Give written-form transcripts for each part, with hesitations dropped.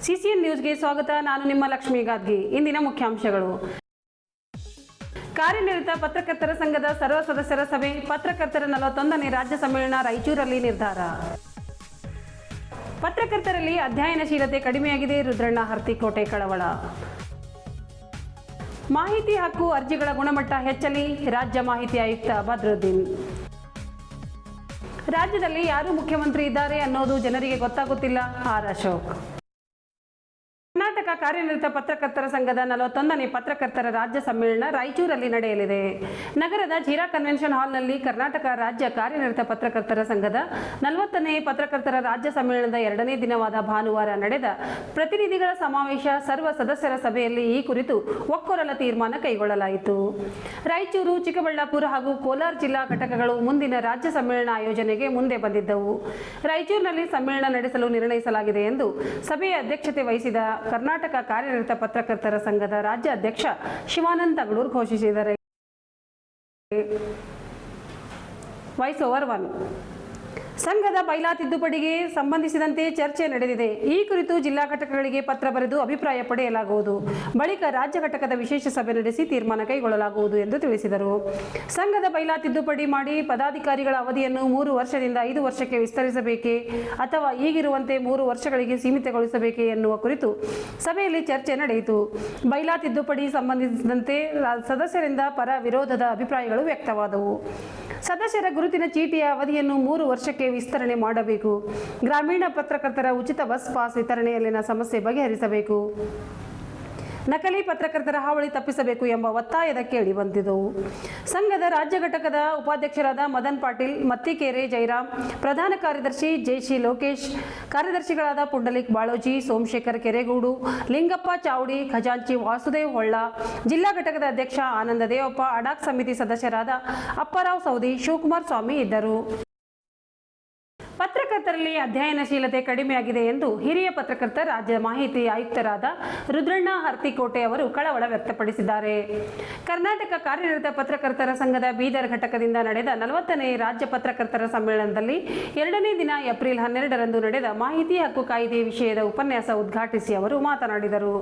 CCN ನ್ಯೂಸ್ಗೆ ಸ್ವಾಗತ. ನಾನು ನಿಮ್ಮ ಲಕ್ಷ್ಮೀ ಗಾದ್ಗಿ. ಇಂದಿನ ಮುಖ್ಯಾಂಶಗಳು: ಕಾರ್ಯನಿರತ ಪತ್ರಕರ್ತರ ಸಂಘದ ಸರ್ವ ಸದಸ್ಯರ ಸಭೆ, ಪತ್ರಕರ್ತರ 41ನೇ ರಾಜ್ಯ ಸಮ್ಮೇಳನ ರಾಯಚೂರಲ್ಲಿ ನಿರ್ಧಾರ. ಪತ್ರಕರ್ತರಲ್ಲಿ ಅಧ್ಯಯನಶೀಲತೆ ಕಡಿಮೆಯಾಗಿದೆ, ರುದ್ರಣ್ಣ ಹರ್ತಿಕೋಟೆ ಕಳವಳ. ಮಾಹಿತಿ ಹಕ್ಕು ಅರ್ಜಿಗಳ ಗುಣಮಟ್ಟ ಹೆಚ್ಚಲಿ, ರಾಜ್ಯ ಮಾಹಿತಿ ಆಯುಕ್ತ ಬದ್ರುದ್ದೀನ್. ರಾಜ್ಯದಲ್ಲಿ ಯಾರು ಮುಖ್ಯಮಂತ್ರಿ ಇದ್ದಾರೆ ಅನ್ನೋದು ಜನರಿಗೆ ಗೊತ್ತಾಗುತ್ತಿಲ್ಲ, ಆರ್ ಅಶೋಕ್. ಕರ್ನಾಟಕ ಕಾರ್ಯನಿರತ ಪತ್ರಕರ್ತರ ಸಂಘದ 41ನೇ ಪತ್ರಕರ್ತರ ರಾಜ್ಯ ಸಮ್ಮೇಳನ ರಾಯಚೂರಲ್ಲಿ ನಡೆಯಲಿದೆ. ನಗರದ ಜೀರಾ ಕನ್ವೆನ್ಷನ್ ಹಾಲ್ನಲ್ಲಿ ಕರ್ನಾಟಕ ರಾಜ್ಯ ಕಾರ್ಯನಿರತ ಪತ್ರಕರ್ತರ ಸಂಘದ 40ನೇ ಪತ್ರಕರ್ತರ ರಾಜ್ಯ ಸಮ್ಮೇಳನದ 2ನೇ ದಿನವಾದ ಭಾನುವಾರ ನಡೆದ ಪ್ರತಿನಿಧಿಗಳ ಸಮಾವೇಶ ಸರ್ವ ಸದಸ್ಯರ ಸಭೆಯಲ್ಲಿ ಈ ಕುರಿತು ಒಕ್ಕೊರಲ ತೀರ್ಮಾನ ಕೈಗೊಳ್ಳಲಾಯಿತು. ರಾಯಚೂರು, ಚಿಕ್ಕಬಳ್ಳಾಪುರ ಹಾಗೂ ಕೋಲಾರ ಜಿಲ್ಲಾ ಘಟಕಗಳು ಮುಂದಿನ ರಾಜ್ಯ ಸಮ್ಮೇಳನ ಆಯೋಜನೆಗೆ ಮುಂದೆ ಬಂದಿದ್ದವು. ರಾಯಚೂರಿನಲ್ಲಿ ಸಮ್ಮೇಳನ ನಡೆಸಲು ನಿರ್ಣಯಿಸಲಾಗಿದೆ ಎಂದು ಸಭೆಯ ಅಧ್ಯಕ್ಷತೆ ವಹಿಸಿದ ಕರ್ನಾಟಕ ಕಾರ್ಯನಿರತ ಪತ್ರಕರ್ತರ ಸಂಘದ ರಾಜ್ಯ ಅಧ್ಯಕ್ಷ ಶಿವಾನಂದ ತಗಡೂರ್ ಘೋಷಿಸಿದ್ದಾರೆ. Voice over 1. ಸಂಘದ ಬೈಲಾ ತಿದ್ದುಪಡಿಗೆ ಸಂಬಂಧಿಸಿದಂತೆ ಚರ್ಚೆ ನಡೆದಿದೆ. ಈ ಕುರಿತು ಜಿಲ್ಲಾ ಘಟಕಗಳಿಗೆ ಪತ್ರ ಬರೆದು ಅಭಿಪ್ರಾಯ ಪಡೆಯಲಾಗುವುದು. ಬಳಿಕ ರಾಜ್ಯ ಘಟಕದ ವಿಶೇಷ ಸಭೆ ನಡೆಸಿ ತೀರ್ಮಾನ ಕೈಗೊಳ್ಳಲಾಗುವುದು ಎಂದು ತಿಳಿಸಿದರು. ಸಂಘದ ಬೈಲಾ ತಿದ್ದುಪಡಿ ಮಾಡಿ ಪದಾಧಿಕಾರಿಗಳ ಅವಧಿಯನ್ನು 3 ವರ್ಷದಿಂದ 5 ವರ್ಷಕ್ಕೆ ವಿಸ್ತರಿಸಬೇಕೇ ಅಥವಾ ಈಗಿರುವಂತೆ 3 ವರ್ಷಗಳಿಗೆ ಸೀಮಿತಗೊಳಿಸಬೇಕೇ ಎನ್ನುವ ಕುರಿತು ಸಭೆಯಲ್ಲಿ ಚರ್ಚೆ ನಡೆಯಿತು. ಬೈಲಾ ತಿದ್ದುಪಡಿ ಸಂಬಂಧಿಸಿದಂತೆ ಸದಸ್ಯರಿಂದ ಪರ ವಿರೋಧದ ಅಭಿಪ್ರಾಯಗಳು ವ್ಯಕ್ತವಾದವು. ಸದಸ್ಯರ ಗುರುತಿನ ಚೀಟಿಯ ಅವಧಿಯನ್ನು 3 ವರ್ಷಕ್ಕೆ ವಿಸ್ತರಣೆ ಮಾಡಬೇಕು. ಗ್ರಾಮೀಣ ಪತ್ರಕರ್ತರ ಉಚಿತ ಬಸ್ ಪಾಸ್ ವಿತರಣೆಯಲ್ಲಿನ ಸಮಸ್ಯೆ ಬಗೆಹರಿಸಬೇಕು. ನಕಲಿ ಪತ್ರಕರ್ತರ ಹಾವಳಿ ತಪ್ಪಿಸಬೇಕು ಎಂಬ ಒತ್ತಾಯದ ಕೇಳಿ ಬಂದಿದ್ದವು. ಸಂಘದ ರಾಜ್ಯ ಘಟಕದ ಉಪಾಧ್ಯಕ್ಷರಾದ ಮದನ್ ಪಾಟೀಲ್, ಮತ್ತಿಕೆರೆ ಜಯರಾಮ್, ಪ್ರಧಾನ ಕಾರ್ಯದರ್ಶಿ ಜೆಸಿ ಲೋಕೇಶ್, ಕಾರ್ಯದರ್ಶಿಗಳಾದ ಪುಂಡಲಿಕ್ ಬಾಳೋಜಿ, ಸೋಮಶೇಖರ್ ಕೆರೆಗೂಡು, ಲಿಂಗಪ್ಪ ಚಾವಡಿ, ಖಜಾಂಚಿ ವಾಸುದೇವ್ ಹೊಳ್ಳ, ಜಿಲ್ಲಾ ಘಟಕದ ಅಧ್ಯಕ್ಷ ಆನಂದ ದೇವಪ್ಪ, ಅಡಾಕ್ ಸಮಿತಿ ಸದಸ್ಯರಾದ ಅಪ್ಪರಾವ್ ಸೌದಿ, ಶಿವಕುಮಾರ್ ಸ್ವಾಮಿ ಇದ್ದರು. ಪತ್ರಕರ್ತರಲ್ಲಿ ಅಧ್ಯಯನಶೀಲತೆ ಕಡಿಮೆಯಾಗಿದೆ ಎಂದು ಹಿರಿಯ ಪತ್ರಕರ್ತ ರಾಜ್ಯ ಮಾಹಿತಿ ಆಯುಕ್ತರಾದ ರುದ್ರಣ್ಣ ಹರ್ತಿಕೋಟೆ ಅವರು ಕಳವಳ ವ್ಯಕ್ತಪಡಿಸಿದ್ದಾರೆ. ಕರ್ನಾಟಕ ಕಾರ್ಯನಿರತ ಪತ್ರಕರ್ತರ ಸಂಘದ ಬೀದರ್ ಘಟಕದಿಂದ ನಡೆದ 40ನೇ ರಾಜ್ಯ ಪತ್ರಕರ್ತರ ಸಮ್ಮೇಳನದಲ್ಲಿ 2ನೇ ದಿನ ಏಪ್ರಿಲ್ 12ರಂದು ನಡೆದ ಮಾಹಿತಿ ಹಕ್ಕು ಕಾಯ್ದೆ ವಿಷಯದ ಉಪನ್ಯಾಸ ಉದ್ಘಾಟಿಸಿ ಅವರು ಮಾತನಾಡಿದರು.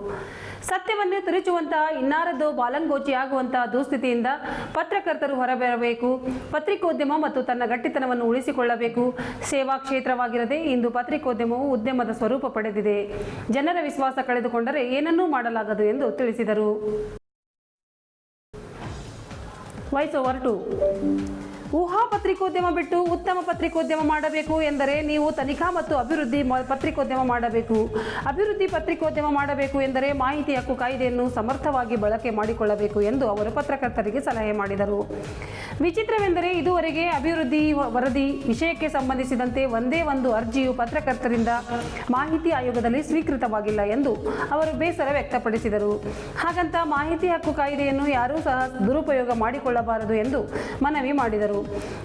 ಸತ್ಯವನ್ನು ತಿರುಚುವಂತಹ, ಇನ್ನಾರದ್ದು ಬಾಲಂಗೋಚಿ ಆಗುವಂತಹ ದುಸ್ಥಿತಿಯಿಂದ ಪತ್ರಕರ್ತರು ಹೊರಬರಬೇಕು. ಪತ್ರಿಕೋದ್ಯಮ ಮತ್ತು ತನ್ನ ಗಟ್ಟಿತನವನ್ನು ಉಳಿಸಿಕೊಳ್ಳಬೇಕು. ಸೇವಾ ಕ್ಷೇತ್ರವಾಗಿರದೆ ಇಂದು ಪತ್ರಿಕೋದ್ಯಮವು ಉದ್ಯಮದ ಸ್ವರೂಪ ಪಡೆದಿದೆ. ಜನರ ವಿಶ್ವಾಸ ಕಳೆದುಕೊಂಡರೆ ಏನನ್ನೂ ಮಾಡಲಾಗದು ಎಂದು ತಿಳಿಸಿದರು. Voice over 2. ಊಹಾ ಪತ್ರಿಕೋದ್ಯಮ ಬಿಟ್ಟು ಉತ್ತಮ ಪತ್ರಿಕೋದ್ಯಮ ಮಾಡಬೇಕು ಎಂದರೆ ನೀವು ತನಿಖಾ ಮತ್ತು ಅಭಿವೃದ್ಧಿ ಪತ್ರಿಕೋದ್ಯಮ ಮಾಡಬೇಕು. ಅಭಿವೃದ್ಧಿ ಪತ್ರಿಕೋದ್ಯಮ ಮಾಡಬೇಕು ಎಂದರೆ ಮಾಹಿತಿ ಹಕ್ಕು ಕಾಯ್ದೆಯನ್ನು ಸಮರ್ಥವಾಗಿ ಬಳಕೆ ಮಾಡಿಕೊಳ್ಳಬೇಕು ಎಂದು ಅವರು ಪತ್ರಕರ್ತರಿಗೆ ಸಲಹೆ ಮಾಡಿದರು. ವಿಚಿತ್ರವೆಂದರೆ ಇದುವರೆಗೆ ಅಭಿವೃದ್ಧಿ ವರದಿ ವಿಷಯಕ್ಕೆ ಸಂಬಂಧಿಸಿದಂತೆ ಒಂದೇ ಒಂದು ಅರ್ಜಿಯು ಪತ್ರಕರ್ತರಿಂದ ಮಾಹಿತಿ ಆಯೋಗದಲ್ಲಿ ಸ್ವೀಕೃತವಾಗಿಲ್ಲ ಎಂದು ಅವರು ಬೇಸರ ವ್ಯಕ್ತಪಡಿಸಿದರು. ಹಾಗಂತ ಮಾಹಿತಿ ಹಕ್ಕು ಕಾಯ್ದೆಯನ್ನು ಯಾರೂ ಸಹ ದುರುಪಯೋಗ ಮಾಡಿಕೊಳ್ಳಬಾರದು ಎಂದು ಮನವಿ ಮಾಡಿದರು.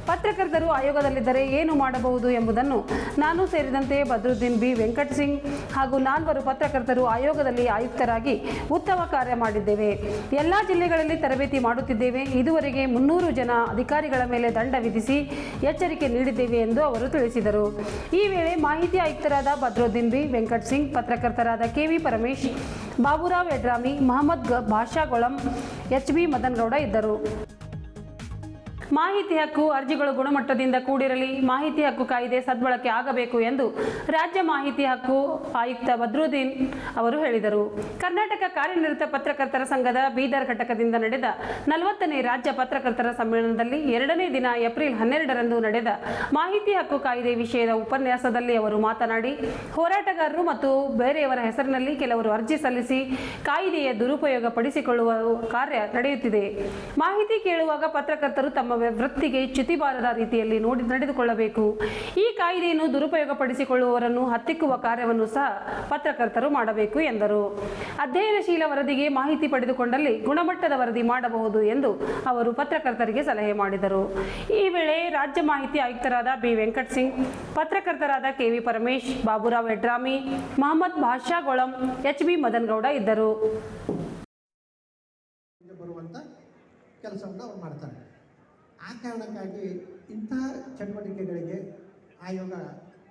ಪತ್ರಕರ್ತರು ಆಯೋಗದಲ್ಲಿದ್ದರೆ ಏನು ಮಾಡಬಹುದು ಎಂಬುದನ್ನು ನಾನು ಸೇರಿದಂತೆ ಬದ್ರುದ್ದೀನ್ ಬಿ, ವೆಂಕಟ್ ಸಿಂಗ್ ಹಾಗೂ 4 ಪತ್ರಕರ್ತರು ಆಯೋಗದಲ್ಲಿ ಆಯುಕ್ತರಾಗಿ ಉತ್ತಮ ಕಾರ್ಯ ಮಾಡಿದ್ದೇವೆ. ಎಲ್ಲಾ ಜಿಲ್ಲೆಗಳಲ್ಲಿ ತರಬೇತಿ ಮಾಡುತ್ತಿದ್ದೇವೆ. ಇದುವರೆಗೆ 300 ಜನ ಅಧಿಕಾರಿಗಳ ಮೇಲೆ ದಂಡ ವಿಧಿಸಿ ಎಚ್ಚರಿಕೆ ನೀಡಿದ್ದೇವೆ ಎಂದು ಅವರು ತಿಳಿಸಿದರು. ಈ ವೇಳೆ ಮಾಹಿತಿ ಆಯುಕ್ತರಾದ ಬದ್ರುದ್ದೀನ್ ಬಿ, ವೆಂಕಟ್ ಸಿಂಗ್, ಪತ್ರಕರ್ತರಾದ ಕೆವಿ ಪರಮೇಶ್, ಬಾಬುರಾವ್ ಯಡ್ರಾಮಿ, ಮಹಮ್ಮದ್ ಭಾಷಾ ಗೊಳಂ, ಎಚ್.ಬಿ. ಮದನ್ ಗೌಡ ಇದ್ದರು. ಮಾಹಿತಿ ಹಕ್ಕು ಅರ್ಜಿಗಳು ಗುಣಮಟ್ಟದಿಂದ ಕೂಡಿರಲಿ, ಮಾಹಿತಿ ಹಕ್ಕು ಕಾಯ್ದೆ ಸದ್ಬಳಕೆ ಆಗಬೇಕು ಎಂದು ರಾಜ್ಯ ಮಾಹಿತಿ ಹಕ್ಕು ಆಯುಕ್ತ ಬದ್ರುದ್ದೀನ್ ಅವರು ಹೇಳಿದರು. ಕರ್ನಾಟಕ ಕಾರ್ಯನಿರತ ಪತ್ರಕರ್ತರ ಸಂಘದ ಬೀದರ್ ಘಟಕದಿಂದ ನಡೆದ 40ನೇ ರಾಜ್ಯ ಪತ್ರಕರ್ತರ ಸಮ್ಮೇಳನದಲ್ಲಿ 2ನೇ ದಿನ ಏಪ್ರಿಲ್ 12ರಂದು ನಡೆದ ಮಾಹಿತಿ ಹಕ್ಕು ಕಾಯ್ದೆ ವಿಷಯದ ಉಪನ್ಯಾಸದಲ್ಲಿ ಅವರು ಮಾತನಾಡಿ, ಹೋರಾಟಗಾರರು ಮತ್ತು ಬೇರೆಯವರ ಹೆಸರಿನಲ್ಲಿ ಕೆಲವರು ಅರ್ಜಿ ಸಲ್ಲಿಸಿ ಕಾಯ್ದೆಯ ದುರುಪಯೋಗ ಪಡಿಸಿಕೊಳ್ಳುವ ಕಾರ್ಯ ನಡೆಯುತ್ತಿದೆ. ಮಾಹಿತಿ ಕೇಳುವಾಗ ಪತ್ರಕರ್ತರು ತಮ್ಮ ವೃತ್ತಿಗೆ ಚ್ಯುತಿ ಬಾರದ ರೀತಿಯಲ್ಲಿ ನಡೆದುಕೊಳ್ಳಬೇಕು. ಈ ಕಾಯ್ದೆಯನ್ನು ದುರುಪಯೋಗಪಡಿಸಿಕೊಳ್ಳುವವರನ್ನು ಹತ್ತಿಕ್ಕುವ ಕಾರ್ಯವನ್ನು ಸಹ ಪತ್ರಕರ್ತರು ಮಾಡಬೇಕು ಎಂದರು. ಅಧ್ಯಯನಶೀಲ ವರದಿಗೆ ಮಾಹಿತಿ ಪಡೆದುಕೊಂಡಲ್ಲಿ ಗುಣಮಟ್ಟದ ವರದಿ ಮಾಡಬಹುದು ಎಂದು ಅವರು ಪತ್ರಕರ್ತರಿಗೆ ಸಲಹೆ ಮಾಡಿದರು. ಈ ವೇಳೆ ರಾಜ್ಯ ಮಾಹಿತಿ ಆಯುಕ್ತರಾದ ಬಿ. ವೆಂಕಟ್ ಸಿಂಗ್, ಪತ್ರಕರ್ತರಾದ ಕೆವಿ ಪರಮೇಶ್, ಬಾಬುರಾವ್ ಯಡ್ರಾಮಿ, ಮಹಮ್ಮದ್ ಭಾಷಾ ಗೊಳಂ, ಎಚ್.ಬಿ. ಮದನ್ ಗೌಡ ಇದ್ದರು. ಕೆಲಸವನ್ನು ಅವರು ಮಾಡ್ತಾರೆ. ಆ ಕಾರಣಕ್ಕಾಗಿ ಇಂಥ ಚಟುವಟಿಕೆಗಳಿಗೆ ಆಯೋಗ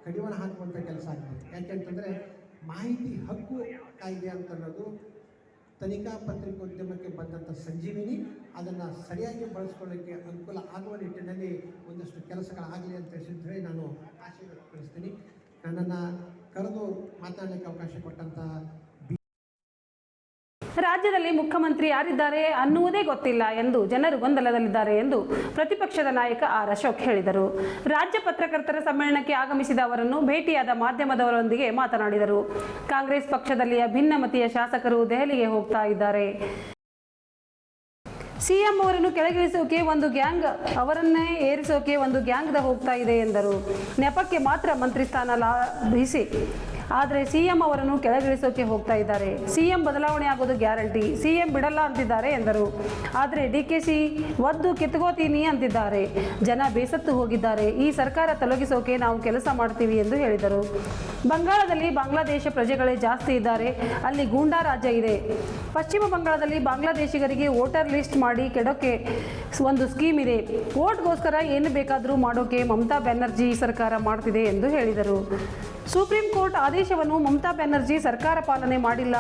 ಕಡಿವಾಣ ಹಾಕುವಂಥ ಕೆಲಸ ಆಗ್ತದೆ. ಯಾಕೆಂತಂದರೆ ಮಾಹಿತಿ ಹಕ್ಕು ಕಾಯ್ದೆ ಅಂತ ಅನ್ನೋದು ತನಿಖಾ ಪತ್ರಿಕೋದ್ಯಮಕ್ಕೆ ಬಂದಂಥ ಸಂಜೀವಿನಿ, ಅದನ್ನು ಸರಿಯಾಗಿ ಬಳಸ್ಕೊಳ್ಳೋಕ್ಕೆ ಅನುಕೂಲ ಆಗುವ ನಿಟ್ಟಿನಲ್ಲಿ ಒಂದಷ್ಟು ಕೆಲಸಗಳಾಗಲಿ ಅಂತ ಹೇಳಿ ನಾನು ಆಶೆ ವ್ಯಕ್ತಪಡಿಸ್ತೀನಿ. ನನ್ನನ್ನು ಕರೆದು ಮಾತನಾಡಲಿಕ್ಕೆ ಅವಕಾಶ ಕೊಟ್ಟಂಥ ರಾಜ್ಯದಲ್ಲಿ ಮುಖ್ಯಮಂತ್ರಿ ಯಾರಿದ್ದಾರೆ ಅನ್ನುವುದೇ ಗೊತ್ತಿಲ್ಲ ಎಂದು ಜನರು ಗೊಂದಲದಲ್ಲಿದ್ದಾರೆ ಎಂದು ಪ್ರತಿಪಕ್ಷದ ನಾಯಕ ಆರ್ ಅಶೋಕ್ ಹೇಳಿದರು. ರಾಜ್ಯ ಪತ್ರಕರ್ತರ ಸಮ್ಮೇಳನಕ್ಕೆ ಆಗಮಿಸಿದ ಅವರನ್ನು ಭೇಟಿಯಾದ ಮಾಧ್ಯಮದವರೊಂದಿಗೆ ಮಾತನಾಡಿದರು. ಕಾಂಗ್ರೆಸ್ ಪಕ್ಷದಲ್ಲಿ ಭಿನ್ನಮತೀಯ ಶಾಸಕರು ದೆಹಲಿಗೆ ಹೋಗ್ತಾ ಇದ್ದಾರೆ. ಸಿಎಂ ಅವರನ್ನು ಕೆಳಗಿಳಿಸೋಕೆ ಒಂದು ಗ್ಯಾಂಗ್, ಅವರನ್ನೇ ಏರಿಸೋಕೆ ಒಂದು ಗ್ಯಾಂಗ್ ಹೋಗ್ತಾ ಇದೆ ಎಂದರು. ನೆಪಕ್ಕೆ ಮಾತ್ರ ಮಂತ್ರಿ ಸ್ಥಾನ ಲಾಭಿಸಿ ಆದರೆ ಸಿಎಂ ಅವರನ್ನು ಕೆಳಗಿಳಿಸೋಕೆ ಹೋಗ್ತಾ ಇದ್ದಾರೆ. ಸಿಎಂ ಬದಲಾವಣೆ ಆಗೋದು ಗ್ಯಾರಂಟಿ, ಸಿಎಂ ಬಿಡಲ್ಲ ಅಂತಿದ್ದಾರೆ ಎಂದರು. ಆದರೆ ಡಿಕೆಶಿ ಒದ್ದು ಕಿತ್ಕೋತೀನಿ ಅಂತಿದ್ದಾರೆ. ಜನ ಬೇಸತ್ತು ಹೋಗಿದ್ದಾರೆ. ಈ ಸರ್ಕಾರ ತೊಲಗಿಸೋಕೆ ನಾವು ಕೆಲಸ ಮಾಡ್ತೀವಿ ಎಂದು ಹೇಳಿದರು. ಬಂಗಾಳದಲ್ಲಿ ಬಾಂಗ್ಲಾದೇಶ ಪ್ರಜೆಗಳೇ ಜಾಸ್ತಿ ಇದ್ದಾರೆ, ಅಲ್ಲಿ ಗೂಂಡಾ ರಾಜ್ಯ ಇದೆ. ಪಶ್ಚಿಮ ಬಂಗಾಳದಲ್ಲಿ ಬಾಂಗ್ಲಾದೇಶಿಗರಿಗೆ ವೋಟರ್ ಲಿಸ್ಟ್ ಮಾಡಿ ಕೆಡೋಕೆ ಒಂದು ಸ್ಕೀಮ್ ಇದೆ. ವೋಟ್ಗೋಸ್ಕರ ಏನು ಬೇಕಾದರೂ ಮಾಡೋಕೆ ಮಮತಾ ಬ್ಯಾನರ್ಜಿ ಸರ್ಕಾರ ಮಾಡ್ತಿದೆ ಎಂದು ಹೇಳಿದರು. ಸುಪ್ರೀಂ ಕೋರ್ಟ್ ಆದೇಶವನ್ನು ಮಮತಾ ಬ್ಯಾನರ್ಜಿ ಸರ್ಕಾರ ಪಾಲನೆ ಮಾಡಿಲ್ಲ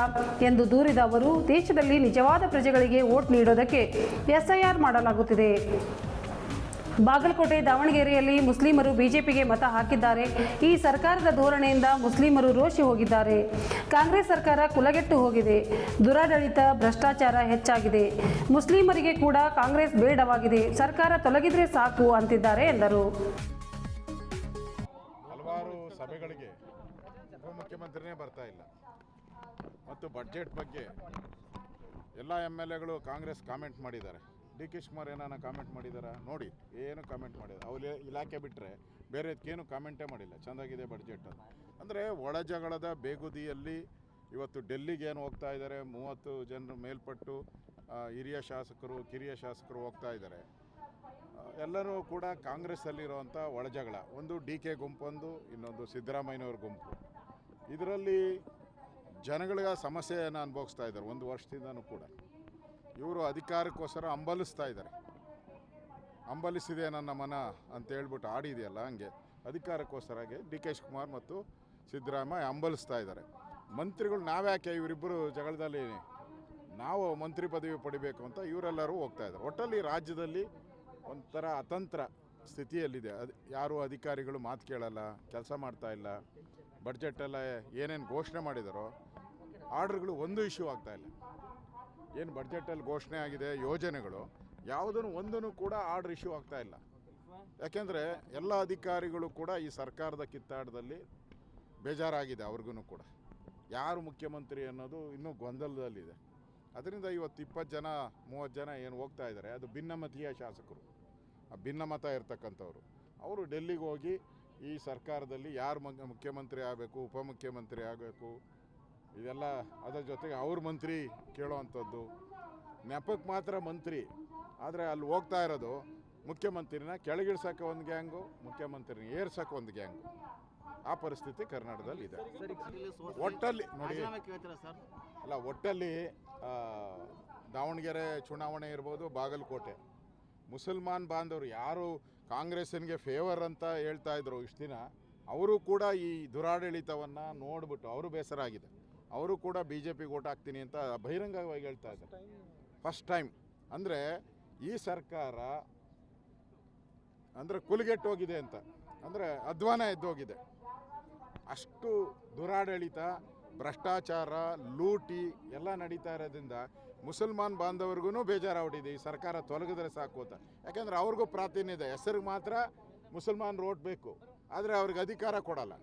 ಎಂದು ದೂರಿದ ಅವರು, ದೇಶದಲ್ಲಿ ನಿಜವಾದ ಪ್ರಜೆಗಳಿಗೆ ವೋಟ್ ನೀಡೋದಕ್ಕೆ ಎಸ್ಐಆರ್ ಮಾಡಲಾಗುತ್ತಿದೆ. ಬಾಗಲಕೋಟೆ, ದಾವಣಗೆರೆಯಲ್ಲಿ ಮುಸ್ಲಿಮರು ಬಿಜೆಪಿಗೆ ಮತ ಹಾಕಿದ್ದಾರೆ. ಈ ಸರ್ಕಾರದ ಧೋರಣೆಯಿಂದ ಮುಸ್ಲಿಮರು ರೋಷಿ ಹೋಗಿದ್ದಾರೆ. ಕಾಂಗ್ರೆಸ್ ಸರ್ಕಾರ ಕುಲಗೆಟ್ಟು ಹೋಗಿದೆ. ದುರಾಡಳಿತ, ಭ್ರಷ್ಟಾಚಾರ ಹೆಚ್ಚಾಗಿದೆ. ಮುಸ್ಲಿಮರಿಗೆ ಕೂಡ ಕಾಂಗ್ರೆಸ್ ಬೇಡವಾಗಿದೆ. ಸರ್ಕಾರ ತೊಲಗಿದ್ರೆ ಸಾಕು ಅಂತಿದ್ದಾರೆ ಎಂದರು. ಸಭೆಗಳಿಗೆ ಉಪಮುಖ್ಯಮಂತ್ರಿನೇ ಬರ್ತಾ ಇಲ್ಲ ಮತ್ತು ಬಡ್ಜೆಟ್ ಬಗ್ಗೆ ಎಲ್ಲ MLAಗಳು ಕಾಂಗ್ರೆಸ್ ಕಾಮೆಂಟ್ ಮಾಡಿದ್ದಾರೆ. ಡಿ ಕೆ ಶಿವಕುಮಾರ್ ಏನಾನ ಕಾಮೆಂಟ್ ಮಾಡಿದಾರ ನೋಡಿ? ಏನು ಕಾಮೆಂಟ್ ಮಾಡಿದ್ದಾರೆ? ಅವ್ರ ಇಲಾಖೆ ಬಿಟ್ಟರೆ ಬೇರೆ ಅದಕ್ಕೇನು ಕಾಮೆಂಟೇ ಮಾಡಿಲ್ಲ. ಚೆಂದಾಗಿದೆ ಬಡ್ಜೆಟ್ ಅದು. ಅಂದರೆ ಒಳ ಜಗಳದ ಬೇಗುದಿಯಲ್ಲಿ ಇವತ್ತು ಡೆಲ್ಲಿಗೆ ಏನು ಹೋಗ್ತಾ ಇದ್ದಾರೆ, 30 ಜನರು ಮೇಲ್ಪಟ್ಟು ಹಿರಿಯ ಶಾಸಕರು ಕಿರಿಯ ಶಾಸಕರು ಹೋಗ್ತಾ ಇದ್ದಾರೆ. ಎಲ್ಲರೂ ಕೂಡ ಕಾಂಗ್ರೆಸ್ಸಲ್ಲಿರುವಂಥ ಒಳಜಗಳ, ಒಂದು ಡಿ ಕೆ ಗುಂಪೊಂದು, ಇನ್ನೊಂದು ಸಿದ್ದರಾಮಯ್ಯನವ್ರ ಗುಂಪು. ಇದರಲ್ಲಿ ಜನಗಳಿಗೆ ಸಮಸ್ಯೆಯನ್ನು ಅನುಭವಿಸ್ತಾ ಇದ್ದಾರೆ. 1 ವರ್ಷದಿಂದನೂ ಕೂಡ ಇವರು ಅಧಿಕಾರಕ್ಕೋಸ್ಕರ ಹಂಬಲಿಸ್ತಾ ಇದ್ದಾರೆ. ಹಂಬಲಿಸಿದೆ ನನ್ನ ಮನ ಅಂತ ಹೇಳ್ಬಿಟ್ಟು ಆಡಿದೆಯಲ್ಲ, ಹಂಗೆ ಅಧಿಕಾರಕ್ಕೋಸ್ಕರಗೆ ಡಿ ಕೆ ಶಿವಕುಮಾರ್ ಮತ್ತು ಸಿದ್ದರಾಮಯ್ಯ ಹಂಬಲಿಸ್ತಾ ಇದ್ದಾರೆ. ಮಂತ್ರಿಗಳು ನಾವ್ಯಾಕೆ ಇವರಿಬ್ಬರು ಜಗಳದಲ್ಲಿ ನಾವು ಮಂತ್ರಿ ಪದವಿ ಪಡಿಬೇಕು ಅಂತ ಇವರೆಲ್ಲರೂ ಹೋಗ್ತಾ ಇದ್ದಾರೆ. ಒಟ್ಟಲ್ಲಿ ರಾಜ್ಯದಲ್ಲಿ ಒಂಥರ ಅತಂತ್ರ ಸ್ಥಿತಿಯಲ್ಲಿದೆ. ಯಾರು ಅಧಿಕಾರಿಗಳು ಮಾತು ಕೇಳಲ್ಲ, ಕೆಲಸ ಮಾಡ್ತಾ ಇಲ್ಲ. ಬಡ್ಜೆಟೆಲ್ಲ ಏನೇನು ಘೋಷಣೆ ಮಾಡಿದಾರೋ ಆರ್ಡ್ರ್ಗಳು ಒಂದು ಇಶ್ಯೂ ಆಗ್ತಾಯಿಲ್ಲ. ಏನು ಬಡ್ಜೆಟಲ್ಲಿ ಘೋಷಣೆ ಆಗಿದೆ ಯೋಜನೆಗಳು ಯಾವುದನ್ನು ಒಂದೂ ಕೂಡ ಆರ್ಡ್ರ್ ಇಶ್ಯೂ ಆಗ್ತಾಯಿಲ್ಲ. ಯಾಕೆಂದರೆ ಎಲ್ಲ ಅಧಿಕಾರಿಗಳು ಕೂಡ ಈ ಸರ್ಕಾರದ ಕಿತ್ತಾಟದಲ್ಲಿ ಬೇಜಾರಾಗಿದೆ. ಅವ್ರಿಗೂ ಕೂಡ ಯಾರು ಮುಖ್ಯಮಂತ್ರಿ ಅನ್ನೋದು ಇನ್ನೂ ಗೊಂದಲದಲ್ಲಿದೆ. ಅದರಿಂದ ಇವತ್ತು 20 ಜನ 30 ಜನ ಏನು ಹೋಗ್ತಾ ಇದ್ದಾರೆ, ಅದು ಭಿನ್ನಮತೀಯ ಶಾಸಕರು, ಭಿನ್ನಮತ ಇರ್ತಕ್ಕಂಥವ್ರು. ಅವರು ಡೆಲ್ಲಿಗೆ ಹೋಗಿ ಈ ಸರ್ಕಾರದಲ್ಲಿ ಯಾರು ಮುಖ್ಯಮಂತ್ರಿ ಆಗಬೇಕು, ಉಪಮುಖ್ಯಮಂತ್ರಿ ಆಗಬೇಕು, ಇದೆಲ್ಲ ಅದರ ಜೊತೆಗೆ ಅವ್ರ ಮಂತ್ರಿ ಕೇಳೋವಂಥದ್ದು. ನೆಪಕ್ಕೆ ಮಾತ್ರ ಮಂತ್ರಿ, ಆದರೆ ಅಲ್ಲಿ ಹೋಗ್ತಾ ಇರೋದು ಮುಖ್ಯಮಂತ್ರಿನ ಕೆಳಗಿಳಿಸೋಕೆ ಒಂದು ಗ್ಯಾಂಗು, ಮುಖ್ಯಮಂತ್ರಿನ ಏರ್ಸೋಕೆ ಒಂದು ಗ್ಯಾಂಗು. ಆ ಪರಿಸ್ಥಿತಿ ಕರ್ನಾಟಕದಲ್ಲಿ ಇದೆ. ಒಟ್ಟಲ್ಲಿ ನೋಡಿ ಅಲ್ಲ, ಒಟ್ಟಲ್ಲಿ ದಾವಣಗೆರೆ ಚುನಾವಣೆ ಇರ್ಬೋದು, ಬಾಗಲಕೋಟೆ, ಮುಸಲ್ಮಾನ್ ಬಾಂಧವರು ಯಾರು ಕಾಂಗ್ರೆಸ್ಸಿಗೆ ಫೇವರ್ ಅಂತ ಹೇಳ್ತಾ ಇದ್ರು ಇಷ್ಟು ದಿನ, ಅವರು ಕೂಡ ಈ ದುರಾಡಳಿತವನ್ನು ನೋಡಿಬಿಟ್ಟು ಅವರು ಬೇಸರ ಆಗಿದೆ. ಅವರು ಕೂಡ BJPಗೆ ಓಟ್ ಹಾಕ್ತೀನಿ ಅಂತ ಬಹಿರಂಗವಾಗಿ ಹೇಳ್ತಾ ಇದ್ದಾರೆ. ಫಸ್ಟ್ ಟೈಮ್ ಅಂದರೆ ಈ ಸರ್ಕಾರ ಅಂದರೆ ಕುಲಗೆಟ್ಟೋಗಿದೆ ಅಂತ, ಅಂದರೆ ಅಧ್ವಾನ ಎದ್ದೋಗಿದೆ. ಅಷ್ಟು ದುರಾಡಳಿತ, ಭ್ರಷ್ಟಾಚಾರ, ಲೂಟಿ ಎಲ್ಲ ನಡೀತಾ ಇರೋದ್ರಿಂದ ಮುಸಲ್ಮಾನ್ ಬಾಂಧವರಿಗೂ ಬೇಜಾರಾಗ್ಬಿಟ್ಟಿದೆ. ಈ ಸರ್ಕಾರ ತೊಲಗಿದ್ರೆ ಸಾಕು ಅಂತ. ಯಾಕೆಂದರೆ ಅವ್ರಿಗೂ ಪ್ರಾತಿನಿಧ್ಯ, ಹೆಸರಿಗೆ ಮಾತ್ರ ಮುಸಲ್ಮಾನರು ಓಟ್ ಬೇಕು, ಆದರೆ ಅವ್ರಿಗೆ ಅಧಿಕಾರ ಕೊಡಲ್ಲ,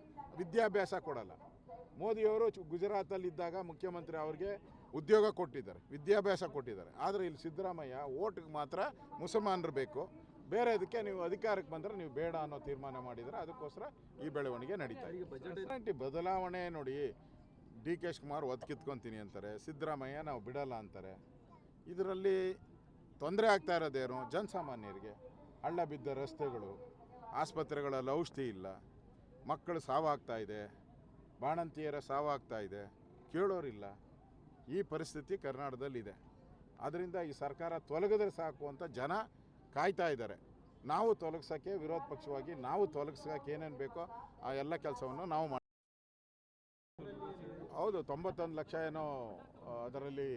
ವಿದ್ಯಾಭ್ಯಾಸ ಕೊಡಲ್ಲ. ಮೋದಿಯವರು ಗುಜರಾತಲ್ಲಿದ್ದಾಗ ಮುಖ್ಯಮಂತ್ರಿ ಅವ್ರಿಗೆ ಉದ್ಯೋಗ ಕೊಟ್ಟಿದ್ದಾರೆ, ವಿದ್ಯಾಭ್ಯಾಸ ಕೊಟ್ಟಿದ್ದಾರೆ. ಆದರೆ ಇಲ್ಲಿ ಸಿದ್ದರಾಮಯ್ಯ ಓಟ್ಗೆ ಮಾತ್ರ ಮುಸಲ್ಮಾನರು ಬೇಕು, ಬೇರೆ ಅದಕ್ಕೆ ನೀವು ಅಧಿಕಾರಕ್ಕೆ ಬಂದರೆ ನೀವು ಬೇಡ ಅನ್ನೋ ತೀರ್ಮಾನ ಮಾಡಿದರೆ ಅದಕ್ಕೋಸ್ಕರ ಈ ಬೆಳವಣಿಗೆ ನಡೀತಾ ಇದೆ. ಬದಲಾವಣೆ ನೋಡಿ, ಡಿ ಕೆ ಶಿವಕುಮಾರ್ ಒತ್ತು ಕಿತ್ಕೊತೀನಿ ಅಂತಾರೆ, ಸಿದ್ದರಾಮಯ್ಯ ನಾವು ಬಿಡಲ್ಲ ಅಂತಾರೆ. ಇದರಲ್ಲಿ ತೊಂದರೆ ಆಗ್ತಾ ಇರೋದೇನು? ಜನಸಾಮಾನ್ಯರಿಗೆ ಹಳ್ಳ ಬಿದ್ದ ರಸ್ತೆಗಳು, ಆಸ್ಪತ್ರೆಗಳಲ್ಲಿ ಔಷಧಿ ಇಲ್ಲ, ಮಕ್ಕಳು ಸಾವಾಗ್ತಾ ಇದೆ, ಬಾಣಂತಿಯರ ಸಾವಾಗ್ತಾ ಇದೆ, ಕೇಳೋರಿಲ್ಲ. ಈ ಪರಿಸ್ಥಿತಿ ಕರ್ನಾಟಕದಲ್ಲಿದೆ. ಆದ್ದರಿಂದ ಈ ಸರ್ಕಾರ ತೊಲಗಿದ್ರೆ ಸಾಕು ಅಂತ ಜನ ಕಾಯ್ತಾ ಇದ್ದಾರೆ. ನಾವು ತೊಲಗಿಸೋಕ್ಕೆ, ವಿರೋಧ ಪಕ್ಷವಾಗಿ ನಾವು ತೊಲಗಿಸೋಕ್ಕೆ ಏನೇನು ಬೇಕೋ ಆ ಎಲ್ಲ ಕೆಲಸವನ್ನು ನಾವು ಹೌದು, 91 ಲಕ್ಷ ಏನೋ ಅದರಲ್ಲಿ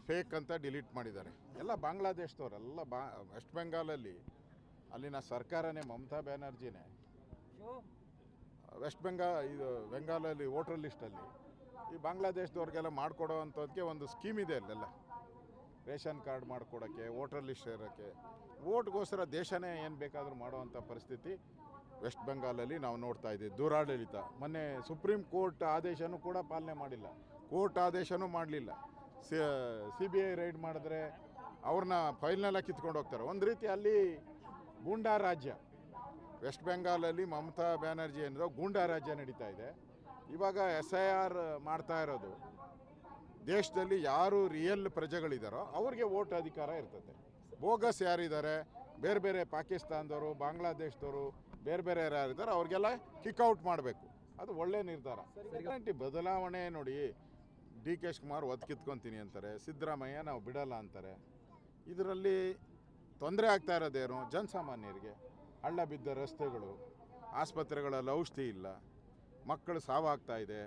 ಫೇಕ್ ಅಂತ ಡಿಲೀಟ್ ಮಾಡಿದ್ದಾರೆ. ಎಲ್ಲ ಬಾಂಗ್ಲಾದೇಶದವರೆಲ್ಲ ವೆಸ್ಟ್ ಬೆಂಗಾಲಲ್ಲಿ ಅಲ್ಲಿನ ಸರ್ಕಾರನೇ, ಮಮತಾ ಬ್ಯಾನರ್ಜಿನೇ ಇದು ಬೆಂಗಾಲಲ್ಲಿ ವೋಟರ್ ಲಿಸ್ಟಲ್ಲಿ ಈ ಬಾಂಗ್ಲಾದೇಶದವ್ರಿಗೆಲ್ಲ ಮಾಡಿಕೊಡೋ ಅಂಥದ್ದಕ್ಕೆ ಒಂದು ಸ್ಕೀಮ್ ಇದೆ ಅಲ್ಲೆಲ್ಲ, ರೇಷನ್ ಕಾರ್ಡ್ ಮಾಡಿಕೊಡೋಕ್ಕೆ, ವೋಟರ್ ಲಿಸ್ಟ್ ಸೇರೋಕ್ಕೆ, ವೋಟ್ಗೋಸ್ಕರ ದೇಶನೇ ಏನು ಬೇಕಾದರೂ ಮಾಡುವಂಥ ಪರಿಸ್ಥಿತಿ ವೆಸ್ಟ್ ಬೆಂಗಾಲಲ್ಲಿ ನಾವು ನೋಡ್ತಾ ಇದ್ದೀವಿ. ದೂರಾಡಳಿತ, ಮೊನ್ನೆ ಸುಪ್ರೀಂ ಕೋರ್ಟ್ ಆದೇಶನೂ ಕೂಡ ಪಾಲನೆ ಮಾಡಿಲ್ಲ, ಕೋರ್ಟ್ ಆದೇಶನೂ ಮಾಡಲಿಲ್ಲ. CBI ರೈಡ್ ಮಾಡಿದ್ರೆ ಅವ್ರನ್ನ ಫೈಲ್ನೆಲ್ಲ ಕಿತ್ಕೊಂಡು ಹೋಗ್ತಾರೆ. ಒಂದು ರೀತಿ ಅಲ್ಲಿ ಗೂಂಡಾ ರಾಜ್ಯ, ವೆಸ್ಟ್ ಬೆಂಗಾಲಲ್ಲಿ ಮಮತಾ ಬ್ಯಾನರ್ಜಿ ಏನಿದೆ ಗೂಂಡಾ ರಾಜ್ಯ ನಡೀತಾ ಇದೆ. ಇವಾಗ SIR ಮಾಡ್ತಾ ಇರೋದು, ದೇಶದಲ್ಲಿ ಯಾರು ರಿಯಲ್ ಪ್ರಜೆಗಳಿದ್ದಾರೋ ಅವ್ರಿಗೆ ವೋಟ್ ಅಧಿಕಾರ ಇರ್ತದೆ. ಬೋಗಸ್ ಯಾರಿದ್ದಾರೆ, ಬೇರೆ ಬೇರೆ ಪಾಕಿಸ್ತಾನದವರು, ಬಾಂಗ್ಲಾದೇಶದವರು, ಬೇರೆ ಬೇರೆ ಯಾರಿದ್ದಾರೆ ಅವ್ರಿಗೆಲ್ಲ ಕಿಕ್ಔಟ್ ಮಾಡಬೇಕು. ಅದು ಒಳ್ಳೆ ನಿರ್ಧಾರ. ಗ್ಯಾರಂಟಿ ಬದಲಾವಣೆ ನೋಡಿ, DK ಶಿವಕುಮಾರ್ ಒತ್ತು ಕಿತ್ಕೊತೀನಿ ಅಂತಾರೆ, ಸಿದ್ದರಾಮಯ್ಯ ನಾವು ಬಿಡಲ್ಲ ಅಂತಾರೆ. ಇದರಲ್ಲಿ ತೊಂದರೆ ಆಗ್ತಾ ಇರೋದೇನು? ಜನಸಾಮಾನ್ಯರಿಗೆ ಹಳ್ಳ ಬಿದ್ದ ರಸ್ತೆಗಳು, ಆಸ್ಪತ್ರೆಗಳಲ್ಲಿ ಔಷಧಿ ಇಲ್ಲ, ಮಕ್ಕಳು ಸಾವಾಗ್ತಾ ಇದೆ,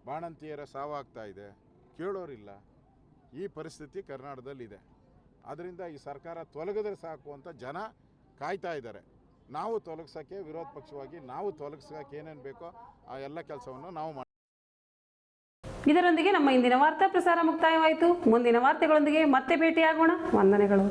ಬಾಣಂತಿಯರ ಸಾವಾಗ್ತಾ ಇದೆ, ಕೇಳೋರಿಲ್ಲ. ಈ ಪರಿಸ್ಥಿತಿ ಕರ್ನಾಟಕದಲ್ಲಿದೆ. ಆದ್ದರಿಂದ ಈ ಸರ್ಕಾರ ತೊಲಗಿದ್ರೆ ಸಾಕು ಅಂತ ಜನ ಕಾಯ್ತಾ ಇದ್ದಾರೆ. ನಾವು ತೊಲಗಿಸೋಕ್ಕೆ, ವಿರೋಧ ಪಕ್ಷವಾಗಿ ನಾವು ತೊಲಗಿಸೋಕ್ಕೆ ಏನೇನು ಬೇಕೋ ಆ ಎಲ್ಲ ಕೆಲಸವನ್ನು ನಾವು ಮಾಡಿ. ಇದರೊಂದಿಗೆ ನಮ್ಮ ಇಂದಿನ ವಾರ್ತಾ ಪ್ರಸಾರ ಮುಕ್ತಾಯವಾಯಿತು. ಮುಂದಿನ ವಾರ್ತೆಗಳೊಂದಿಗೆ ಮತ್ತೆ ಭೇಟಿಯಾಗೋಣ. ವಂದನೆಗಳು.